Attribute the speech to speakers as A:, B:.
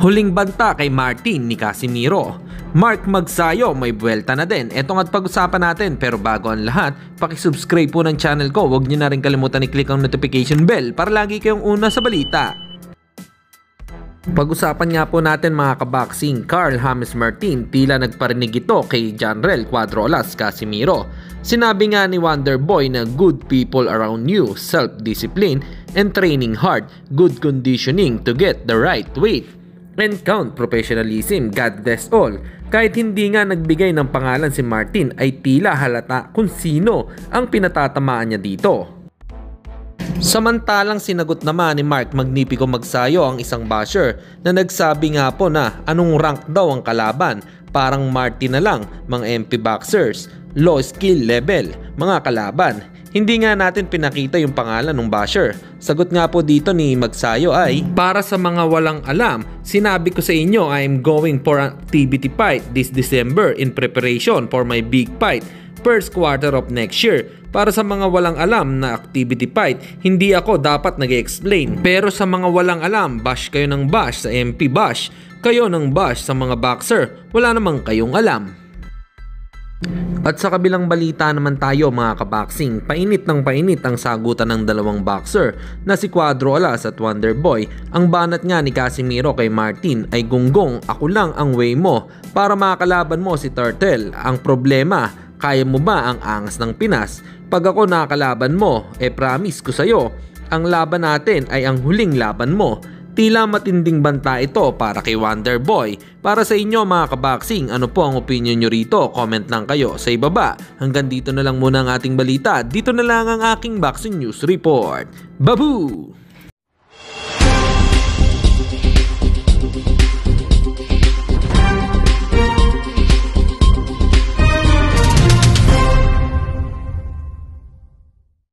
A: Huling banta kay Martin ni Casimiro. Mark Magsayo may buwelta na din. Ito nga't pag-usapan natin, pero bago ang lahat, pakisubscribe po ng channel ko. Huwag niyo na rin kalimutan i-click ang notification bell para lagi kayong una sa balita. Pag-usapan nga po natin mga kaboxing, Carl James Martin tila nagparinig ito kay Janrel Cuadrolas Casimiro. Sinabi nga ni Wonderboy na good people around you, self-discipline and training hard, good conditioning to get the right weight, and count professionalism, God bless all. Kahit hindi nga nagbigay ng pangalan si Martin ay tila halata kung sino ang pinatatamaan niya dito. Samantalang sinagot naman ni Mark Magnifico Magsayo ang isang basher na nagsabi nga po na anong rank daw ang kalaban, parang Martin na lang, mga MP boxers, low skill level, mga kalaban. Hindi nga natin pinakita yung pangalan ng basher. Sagot nga po dito ni Magsayo ay, para sa mga walang alam, sinabi ko sa inyo I'm going for an activity fight this December in preparation for my big fight first quarter of next year. Para sa mga walang alam na activity fight, hindi ako dapat nag-explain. Pero sa mga walang alam, bash kayo ng bash sa MP bash, kayo ng bash sa mga boxer, wala namang kayong alam. At sa kabilang balita naman tayo mga kaboxing, painit ng painit ang sagutan ng dalawang boxer na si Cuadrolas at Wonderboy. Ang banat nga ni Casimiro kay Martin ay, gunggong, ako lang ang way mo para makakalaban mo si Turtle. Ang problema, kaya mo ba ang angas ng Pinas? Pag ako nakalaban mo, promise ko sa'yo, ang laban natin ay ang huling laban mo. Tila matinding banta ito para kay Wonderboy. Para sa inyo mga kaboxing, ano po ang opinion nyo rito? Comment lang kayo sa ibaba. Hanggang dito na lang muna ang ating balita. Dito na lang ang aking boxing news report. Babu!